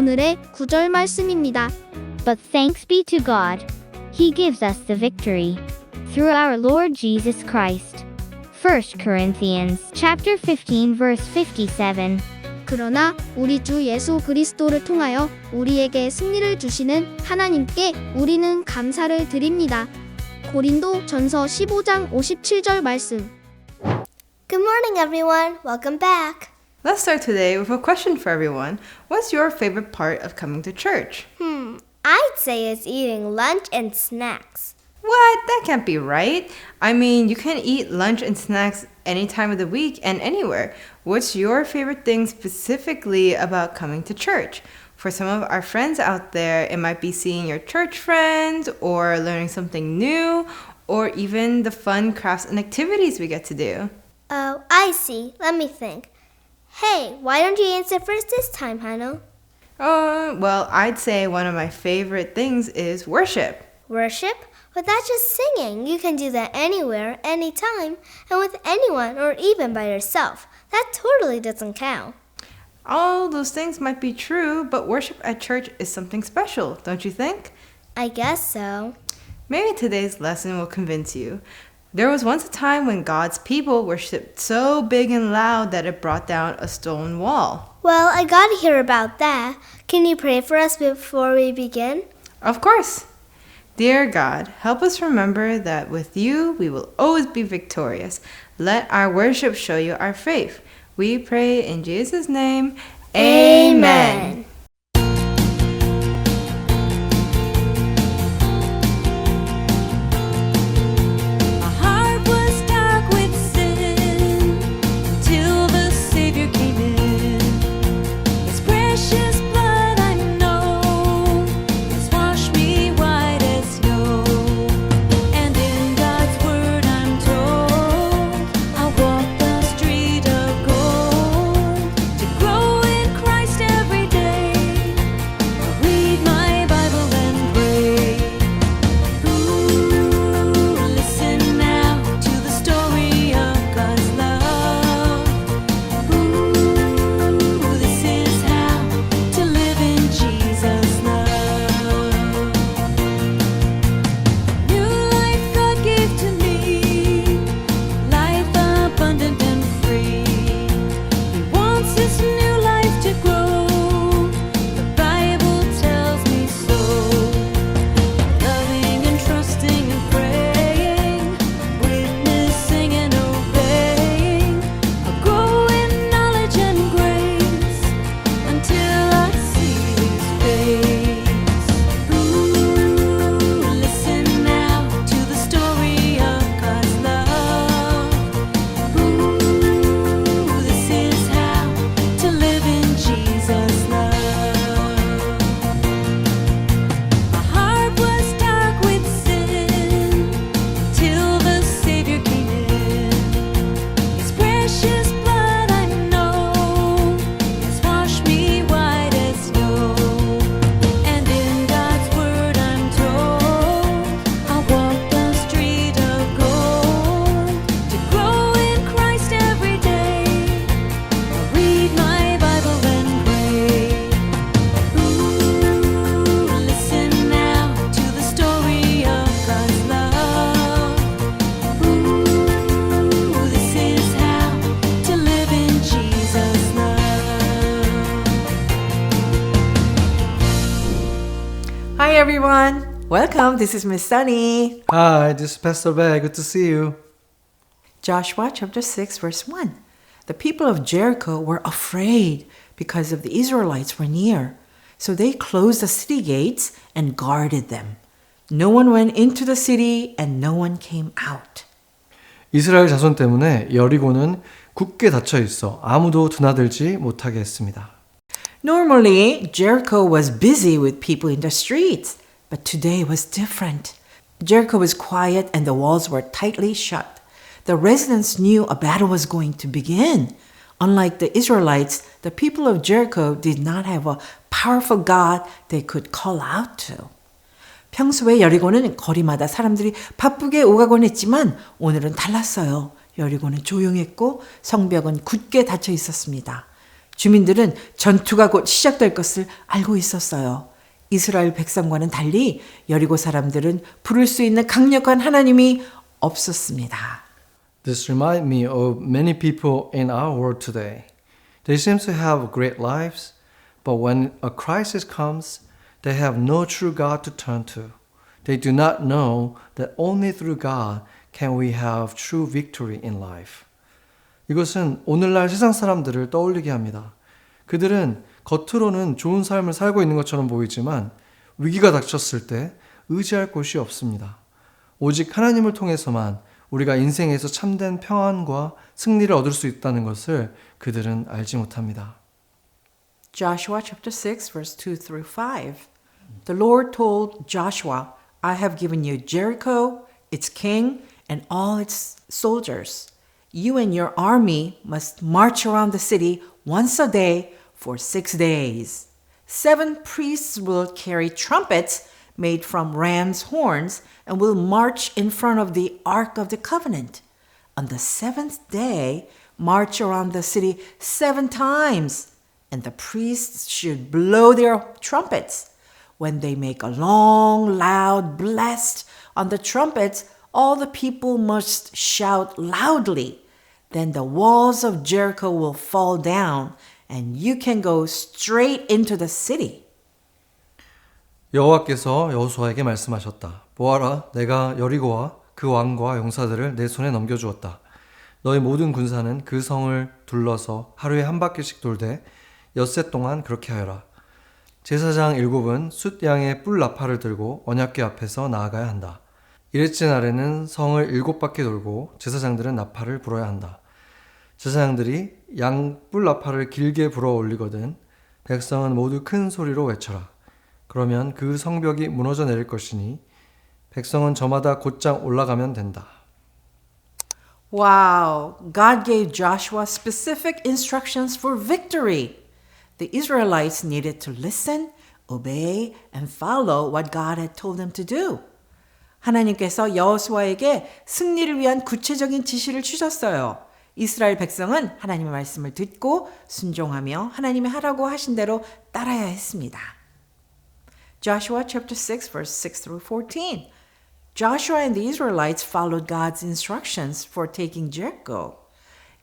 오늘의 구절 말씀입니다. But thanks be to God. He gives us the victory through our Lord Jesus Christ. 1 Corinthians chapter 15 verse 57. 그러나 우리 주 예수 그리스도를 통하여 우리에게 승리를 주시는 하나님께 우리는 감사를 드립니다. 고린도 전서 15장 57절 말씀. Good morning, everyone. Welcome back. Let's start today with a question for everyone. What's your favorite part of coming to church? I'd say it's eating lunch and snacks. What? That can't be right. I mean, you can eat lunch and snacks any time of the week and anywhere. What's your favorite thing specifically about coming to church? For some of our friends out there, it might be seeing your church friends or learning something new or even the fun crafts and activities we get to do. Oh, I see. Let me think. Hey, why don't you answer first this time, Hannah? Well, I'd say one of my favorite things is worship. Worship? But that's just singing. You can do that anywhere, anytime, and with anyone or even by yourself. That totally doesn't count. All those things might be true, but worship at church is something special, don't you think? I guess so. Maybe today's lesson will convince you. There was once a time when God's people worshiped so big and loud that it brought down a stone wall. Well, I gotta hear about that. Can you pray for us before we begin? Of course. Dear God, help us remember that with you we will always be victorious. Let our worship show you our faith. We pray in Jesus' name. Amen. Hi everyone! Welcome, this is Miss Sunny. Hi, this is Pastor Bear. Good to see you. Joshua chapter 6 verse 1. The people of Jericho were afraid because of the Israelites were near. So they closed the city gates and guarded them. No one went into the city and no one came out. 이스라엘 자손 때문에 여리고는 굳게 닫혀 있어 아무도 드나들지 못하게 했습니다. Normally, Jericho was busy with people in the streets, but today was different. Jericho was quiet and the walls were tightly shut. The residents knew a battle was going to begin. Unlike the Israelites, the people of Jericho did not have a powerful God they could call out to. 평소에 여리고는 거리마다 사람들이 바쁘게 오가곤 했지만 오늘은 달랐어요. 여리고는 조용했고 성벽은 굳게 닫혀 있었습니다. 주민들은 전투가 곧 시작될 것을 알고 있었어요. 이스라엘 백성과는 달리 여리고 사람들은 부를 수 있는 강력한 하나님이 없었습니다. This reminds me of many people in our world today. They seem to have great lives, but when a crisis comes, they have no true God to turn to. They do not know that only through God can we have true victory in life. 이것은 오늘날 세상 사람들을 떠올리게 합니다. 그들은 겉으로는 좋은 삶을 살고 있는 것처럼 보이지만 위기가 닥쳤을 때 의지할 곳이 없습니다. 오직 하나님을 통해서만 우리가 인생에서 참된 평안과 승리를 얻을 수 있다는 것을 그들은 알지 못합니다. Joshua chapter 6 verse 2 through 5. The Lord told Joshua, I have given you Jericho, its king, and all its soldiers. You and your army must march around the city once a day for 6 days. 7 priests will carry trumpets made from ram's horns and will march in front of the Ark of the Covenant. On the 7th day, march around the city 7 times, and the priests should blow their trumpets. When they make a long, loud blast on the trumpets, all the people must shout loudly. Then the walls of Jericho will fall down, and you can go straight into the city. 여호와께서 여호수아에게 말씀하셨다. 보아라, 내가 여리고와 그 왕과 용사들을 내 손에 넘겨주었다. 너희 모든 군사는 그 성을 둘러서 하루에 한 바퀴씩 돌되 엿새 동안 그렇게 하여라. 제사장 7은 숫양의 뿔 나팔을 들고 언약궤 앞에서 나아가야 한다. 일째 날에는 성을 7바퀴 돌고 제사장들은 나팔을 불어야 한다. 제사장들이 양 뿔 나팔을 길게 불어 올리거든 백성은 모두 큰 소리로 외쳐라. 그러면 그 성벽이 무너져 내릴 것이니 백성은 저마다 곧장 올라가면 된다. Wow, God gave Joshua specific instructions for victory. The Israelites needed to listen, obey, and follow what God had told them to do. 하나님께서 여호수아에게 승리를 위한 구체적인 지시를 주셨어요. 이스라엘 백성은 하나님의 말씀을 듣고 순종하며 하나님이 하라고 하신 대로 따라야 했습니다. Joshua chapter 6 verse 6 through 14. Joshua and the Israelites followed God's instructions for taking Jericho.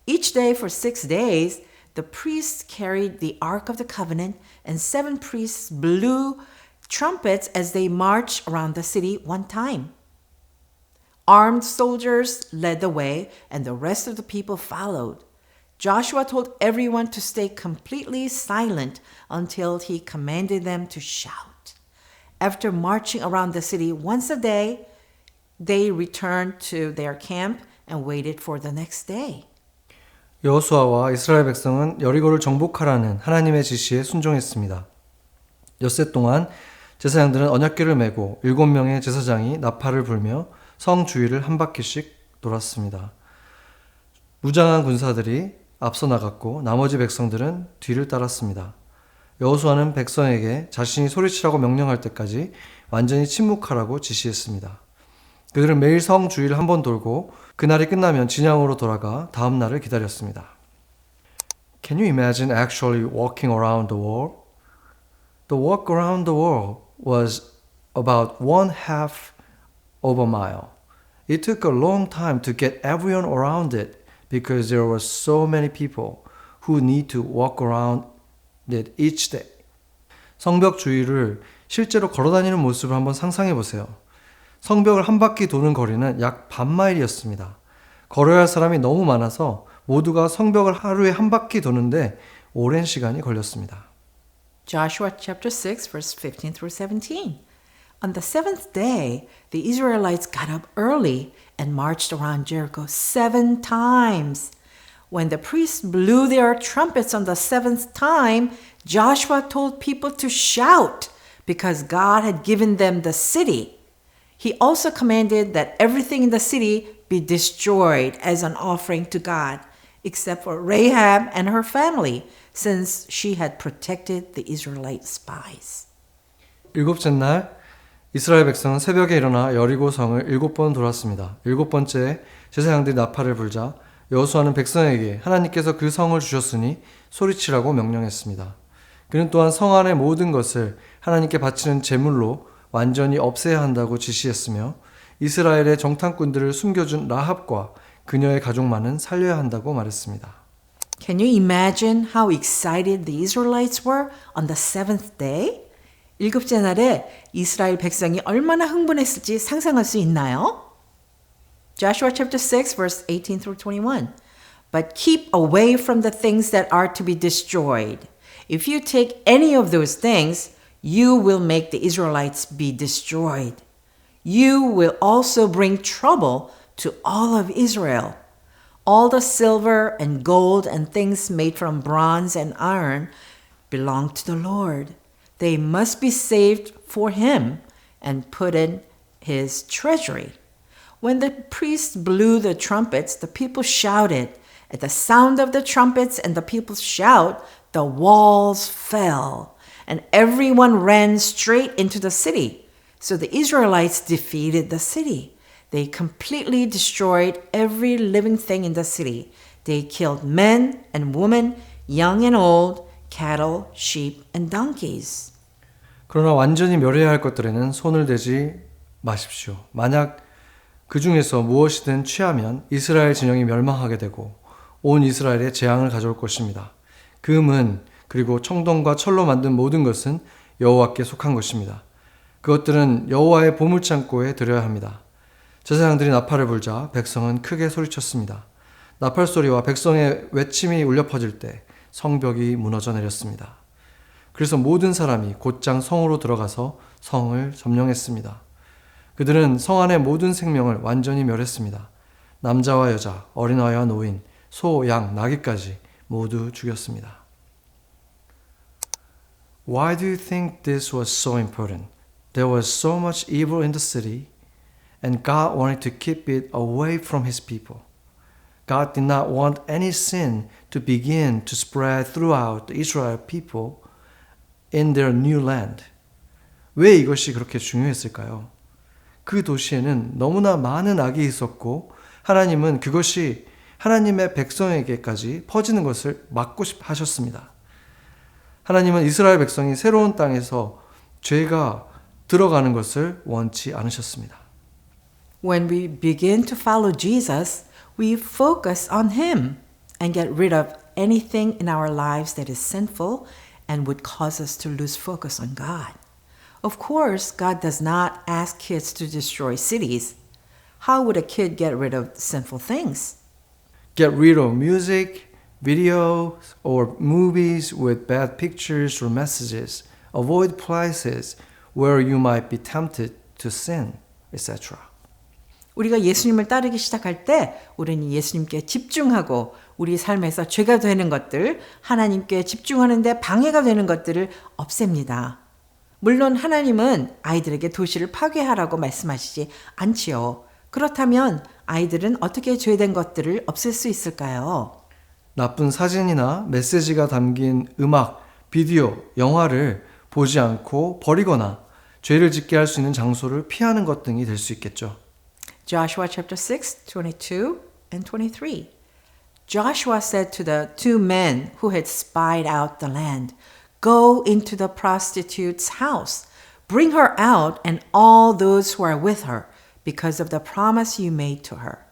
Each day for 6 days, the priests carried the Ark of the Covenant, and 7 priests blew trumpets as they marched around the city one time. Armed soldiers led the way, and the rest of the people followed. Joshua told everyone to stay completely silent until he commanded them to shout. After marching around the city once a day, they returned to their camp and waited for the next day. 여호수아와 이스라엘 백성은 여리고를 정복하라는 하나님의 지시에 순종했습니다. 엿새 동안 제사장들은 언약궤를 메고 7명의 제사장이 나팔을 불며 성 주위를 한 바퀴씩 돌았습니다. 무장한 군사들이 앞서 나갔고 나머지 백성들은 뒤를 따랐습니다. 여호수아는 백성에게 자신이 소리치라고 명령할 때까지 완전히 침묵하라고 지시했습니다. 그들은 매일 성 주위를 한 번 돌고 그날이 끝나면 진영으로 돌아가 다음 날을 기다렸습니다. Can you imagine actually walking around the wall? The walk around the wall was about 1/2 of a mile. It took a long time to get everyone around it because there were so many people who need to walk around it each day. 성벽 주위를 실제로 걸어다니는 모습을 한번 상상해 보세요. 성벽을 한 바퀴 도는 거리는 약 반마일이었습니다. 걸어야 할 사람이 너무 많아서 모두가 성벽을 하루에 한 바퀴 도는데 오랜 시간이 걸렸습니다. Joshua chapter 6 verse 15 through 17. On the 7th day, the Israelites got up early and marched around Jericho 7 times. When the priests blew their trumpets on the 7th time, Joshua told people to shout because God had given them the city. He also commanded that everything in the city be destroyed as an offering to God, except for Rahab and her family, since she had protected the Israelite spies. 7째 날 이스라엘 백성은 새벽에 일어나 여리고 성을 7번 돌았습니다. 7번째 제사장들이 나팔을 불자 여호수아는 백성에게 하나님께서 그 성을 주셨으니 소리치라고 명령했습니다. 그는 또한 성 안의 모든 것을 하나님께 바치는 제물로 완전히 없애야 한다고 지시했으며 이스라엘의 정탐꾼들을 숨겨준 라합과 그녀의 가족만은 살려야 한다고 말했습니다. Can you imagine how excited the Israelites were on the seventh day? 일곱째 날에 이스라엘 백성이 얼마나 흥분했을지 상상할 수 있나요? Joshua chapter 6 verse 18 through 21. But keep away from the things that are to be destroyed. If you take any of those things, you will make the Israelites be destroyed. You will also bring trouble to all of Israel. All the silver and gold and things made from bronze and iron belong to the Lord. They must be saved for him and put in his treasury. When the priests blew the trumpets, the people shouted. At the sound of the trumpets and the people's shout, the walls fell, and everyone ran straight into the city. So the Israelites defeated the city. They completely destroyed every living thing in the city. They killed men and women, young and old, cattle, sheep, and donkeys. 그러나 완전히 멸해야 할 것들에는 손을 대지 마십시오. 만약 그 중에서 무엇이든 취하면 이스라엘 진영이 멸망하게 되고 온 이스라엘에 재앙을 가져올 것입니다. 금은 그리고 청동과 철로 만든 모든 것은 여호와께 속한 것입니다. 그것들은 여호와의 보물창고에 드려야 합니다. 제사장들이 나팔을 불자 백성은 크게 소리쳤습니다. 나팔 소리와 백성의 외침이 울려 퍼질 때 성벽이 무너져 내렸습니다. 그래서 모든 사람이 곧장 성으로 들어가서 성을 점령했습니다. 그들은 성 안의 모든 생명을 완전히 멸했습니다. 남자와 여자, 어린아이와 노인, 소, 양, 나귀까지 모두 죽였습니다. Why do you think this was so important? There was so much evil in the city, and God wanted to keep it away from his people. God did not want any sin to begin to spread throughout the Israel people in their new land. 왜 이것이 그렇게 중요했을까요? 그 도시에는 너무나 많은 악이 있었고 하나님은 그것이 하나님의 백성에게까지 퍼지는 것을 막고 하셨습니다. 하나님은 이스라엘 백성이 새로운 땅에서 죄가 들어가는 것을 원치 않으셨습니다. When we begin to follow Jesus, we focus on him and get rid of anything in our lives that is sinful and would cause us to lose focus on God. Of course, God does not ask kids to destroy cities. How would a kid get rid of sinful things? Get rid of music, videos, or movies with bad pictures or messages. Avoid places where you might be tempted to sin, etc. 우리가 예수님을 따르기 시작할 때 우리는 예수님께 집중하고 우리 삶에서 죄가 되는 것들, 하나님께 집중하는데 방해가 되는 것들을 없앱니다. 물론 하나님은 아이들에게 도시를 파괴하라고 말씀하시지 않지요. 그렇다면 아이들은 어떻게 죄된 것들을 없앨 수 있을까요? 나쁜 사진이나 메시지가 담긴 음악, 비디오, 영화를 보지 않고 버리거나 죄를 짓게 할 수 있는 장소를 피하는 것 등이 될 수 있겠죠. Joshua chapter 6, 22 and 23. Joshua said to the two men who had spied out the land, "Go into the prostitute's house. Bring her out and all those who are with her, because of the promise you made to her."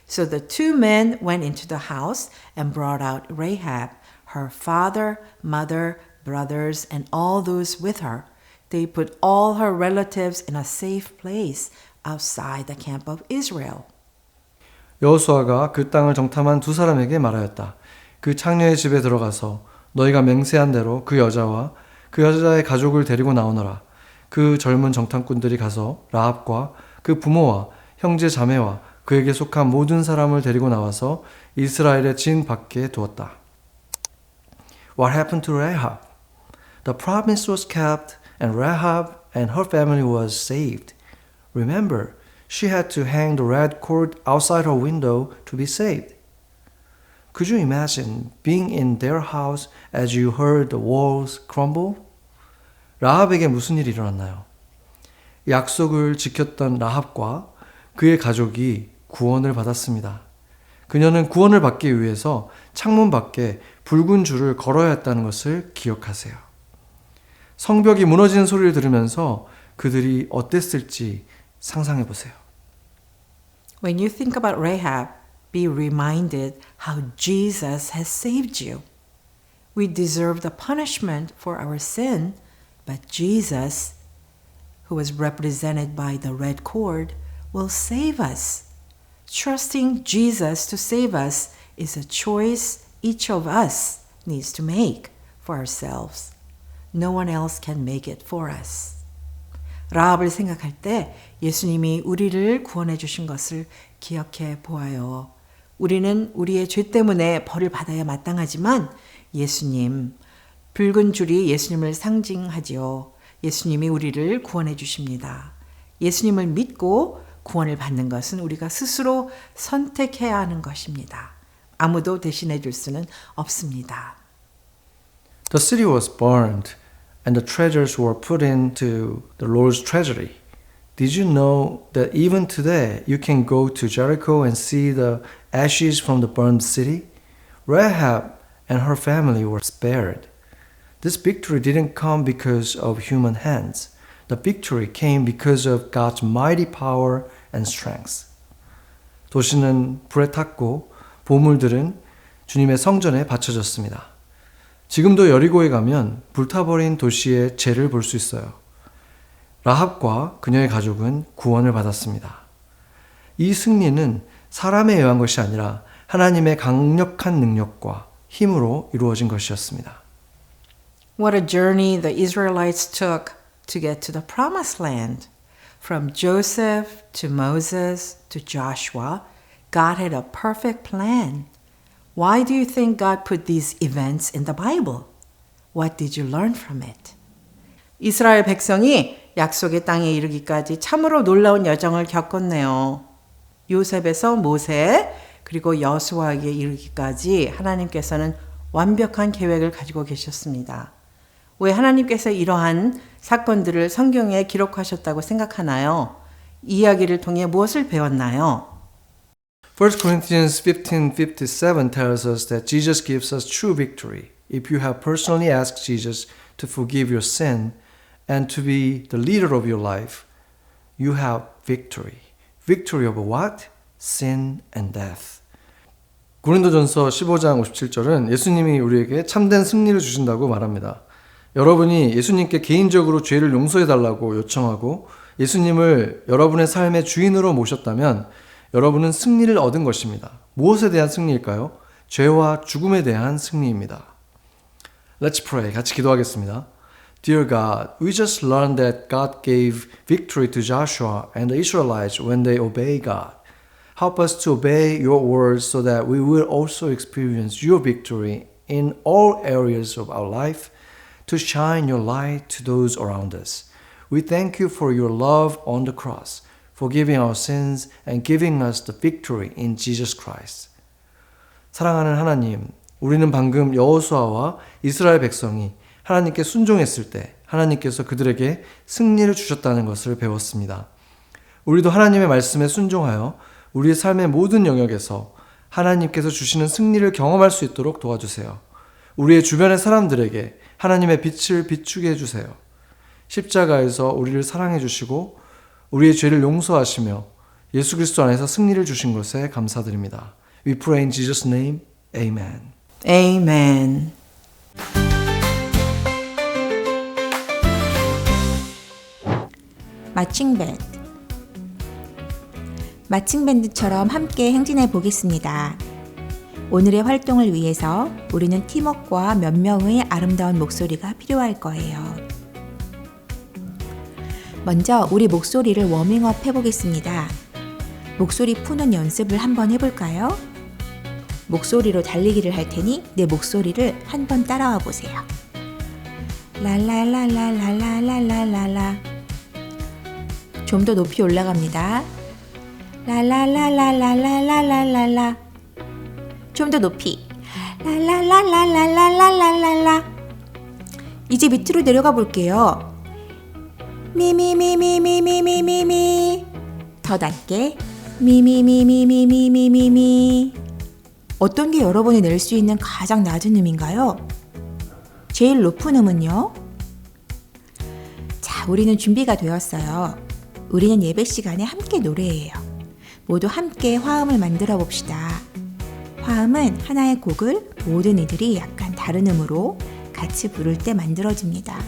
So the two men went into the house and brought out Rahab, her father, mother, brothers, and all those with her. They put all her relatives in a safe place outside the camp of Israel. 여호수아가 그 땅을 정탐한 두 사람에게 말하였다. 그 창녀의 집에 들어가서 너희가 맹세한 대로 그 여자와 그 여자의 가족을 데리고 나오너라. 그 젊은 정탐꾼들이 가서 라합과 그 부모와 형제 자매와 그에게 속한 모든 사람을 데리고 나와서 이스라엘의 진 밖에 두었다. What happened to Rahab? The promise was kept and Rahab and her family was saved. Remember, she had to hang the red cord outside her window to be saved. Could you imagine being in their house as you heard the walls crumble? 라합에게 무슨 일이 일어났나요? 약속을 지켰던 라합과 그의 가족이 구원을 받았습니다. 그녀는 구원을 받기 위해서 창문 밖에 붉은 줄을 걸어야 했다는 것을 기억하세요. 성벽이 무너지는 소리를 들으면서 그들이 어땠을지 상상해 보세요. When you think about Rahab, be reminded how Jesus has saved you. We deserve the punishment for our sin, but Jesus, who was represented by the red cord, will save us. Trusting Jesus to save us is a choice each of us needs to make for ourselves. No one else can make it for us. 라합을 생각할 때 예수님이 우리를 구원해 주신 것을 기억해 보아요. 우리는 우리의 죄 때문에 벌을 받아야 마땅하지만 예수님, 붉은 줄이 예수님을 상징하지요. 예수님이 우리를 구원해 주십니다. 예수님을 믿고 구원을 받는 것은 우리가 스스로 선택해야 하는 것입니다. 아무도 대신해 줄 수는 없습니다. The city was burned and the treasures were put into the Lord's treasury. Did you know that even today you can go to Jericho and see the ashes from the burned city? Rahab and her family were spared. This victory didn't come because of human hands. The victory came because of God's mighty power and strength. 도시는 불에 탔고 보물들은 주님의 성전에 바쳐졌습니다. 지금도 여리고에 가면 불타버린 도시의 재를 볼 수 있어요. 라합과 그녀의 가족은 구원을 받았습니다. 이 승리는 사람에 의한 것이 아니라 하나님의 강력한 능력과 힘으로 이루어진 것이었습니다. What a journey the Israelites took to get to the promised land. From Joseph to Moses to Joshua, God had a perfect plan. Why do you think God put these events in the Bible? What did you learn from it? 이스라엘 백성이 약속의 땅에 이르기까지 참으로 놀라운 여정을 겪었네요. 요셉에서 모세 그리고 여수아에게 이르기까지 하나님께서는 완벽한 계획을 가지고 계셨습니다. 왜 하나님께서 이러한 사건들을 성경에 기록하셨다고 생각하나요? 이 이야기를 통해 무엇을 배웠나요? 1 Corinthians 15:57 tells us that Jesus gives us true victory. If you have personally asked Jesus to forgive your sin and to be the leader of your life, you have victory. Victory over what? Sin and death. 고린도전서 15장 57절은 예수님이 우리에게 참된 승리를 주신다고 말합니다. 여러분이 예수님께 개인적으로 죄를 용서해 달라고 요청하고 예수님을 여러분의 삶의 주인으로 모셨다면 여러분은 승리를 얻은 것입니다. 무엇에 대한 승리일까요? 죄와 죽음에 대한 승리입니다. Let's pray. 같이 기도하겠습니다. Dear God, we just learned that God gave victory to Joshua and the Israelites when they obey God. Help us to obey your words so that we will also experience your victory in all areas of our life, to shine your light to those around us. We thank you for your love on the cross, forgiving our sins and giving us the victory in Jesus Christ. 사랑하는 하나님, 우리는 방금 여호수아와 이스라엘 백성이 하나님께 순종했을 때 하나님께서 그들에게 승리를 주셨다는 것을 배웠습니다. 우리도 하나님의 말씀에 순종하여 우리의 삶의 모든 영역에서 하나님께서 주시는 승리를 경험할 수 있도록 도와주세요. 우리의 주변의 사람들에게 하나님의 빛을 비추게 해주세요. 십자가에서 우리를 사랑해 주시고 우리의 죄를 용서하시며 예수 그리스도 안에서 승리를 주신 것에 감사드립니다. We pray in Jesus' name. Amen. Amen. 마칭밴드. 마칭밴드처럼 함께 행진해 보겠습니다. 오늘의 활동을 위해서 우리는 팀워크와 몇 명의 아름다운 목소리가 필요할 거예요. 먼저 우리 목소리를 워밍업 해보겠습니다. 목소리 푸는 연습을 한번 해볼까요? 목소리로 달리기를 할 테니 내 목소리를 한번 따라와 보세요. 랄랄랄랄랄랄랄랄라. 좀 더 높이 올라갑니다. 랄랄랄랄랄랄랄랄라. 좀 더 높이. 랄랄랄랄랄랄랄랄라. 이제 밑으로 내려가 볼게요. 미미미미미미미미미. 더 낮게. 미미미미미미미미미. 어떤 게 여러분이 낼 수 있는 가장 낮은 음인가요? 제일 높은 음은요? 자, 우리는 준비가 되었어요. 우리는 예배 시간에 함께 노래해요. 모두 함께 화음을 만들어 봅시다. 화음은 하나의 곡을 모든 이들이 약간 다른 음으로 같이 부를 때 만들어집니다.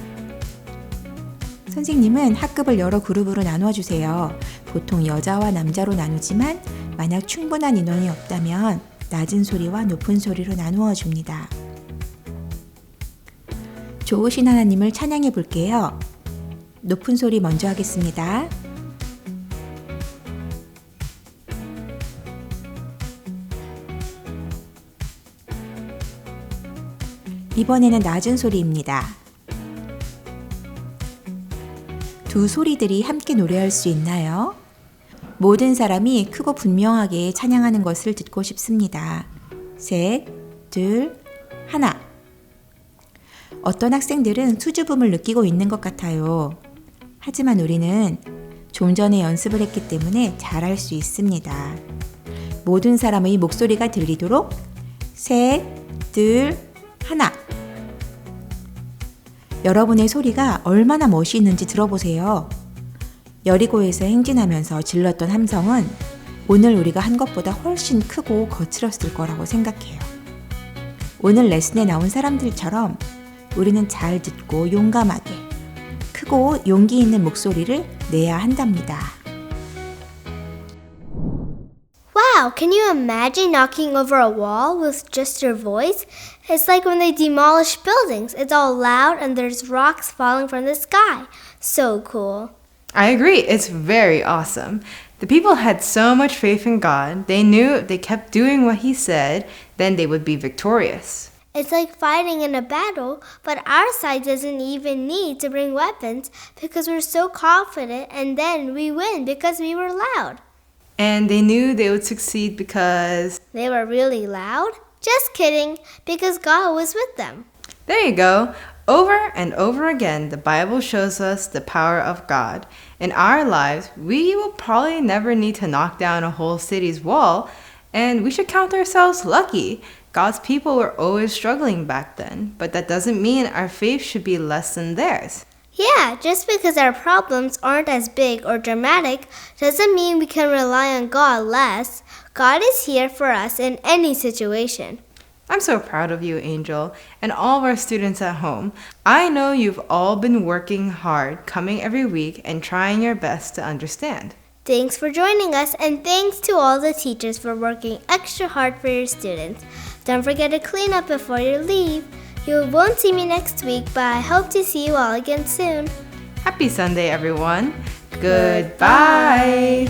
선생님은 학급을 여러 그룹으로 나누어 주세요. 보통 여자와 남자로 나누지만 만약 충분한 인원이 없다면 낮은 소리와 높은 소리로 나누어 줍니다. 좋으신 하나님을 찬양해 볼게요. 높은 소리 먼저 하겠습니다. 이번에는 낮은 소리입니다. 두 소리들이 함께 노래할 수 있나요? 모든 사람이 크고 분명하게 찬양하는 것을 듣고 싶습니다. 셋, 둘, 하나. 어떤 학생들은 수줍음을 느끼고 있는 것 같아요. 하지만 우리는 좀 전에 연습을 했기 때문에 잘할 수 있습니다. 모든 사람의 목소리가 들리도록 셋, 둘, 하나. 여러분의 소리가 얼마나 멋이 있는지 들어보세요. 여리고에서 행진하면서 질렀던 함성은 오늘 우리가 한 것보다 훨씬 크고 거칠었을 거라고 생각해요. 오늘 레슨에 나온 사람들처럼 우리는 잘 듣고 용감하게 크고 용기 있는 목소리를 내야 한답니다. Wow, can you imagine knocking over a wall with just your voice? It's like when they demolish buildings. It's all loud and there's rocks falling from the sky. So cool. I agree. It's very awesome. The people had so much faith in God. They knew if they kept doing what He said, then they would be victorious. It's like fighting in a battle, but our side doesn't even need to bring weapons because we're so confident, and then we win because we were loud. And they knew they would succeed because They were really loud? Just kidding, because God was with them. there you go. Over and over again, the Bible shows us the power of God. In our lives, we will probably never need to knock down a whole city's wall, and we should count ourselves lucky. God's people were always struggling back then, but that doesn't mean our faith should be less than theirs. Yeah, just because our problems aren't as big or dramatic doesn't mean we can rely on God less. God is here for us in any situation. I'm so proud of you, Angel, and all of our students at home. I know you've all been working hard, coming every week, and trying your best to understand. Thanks for joining us, and thanks to all the teachers for working extra hard for your students. Don't forget to clean up before you leave. You won't see me next week, but I hope to see you all again soon. Happy Sunday, everyone. Goodbye.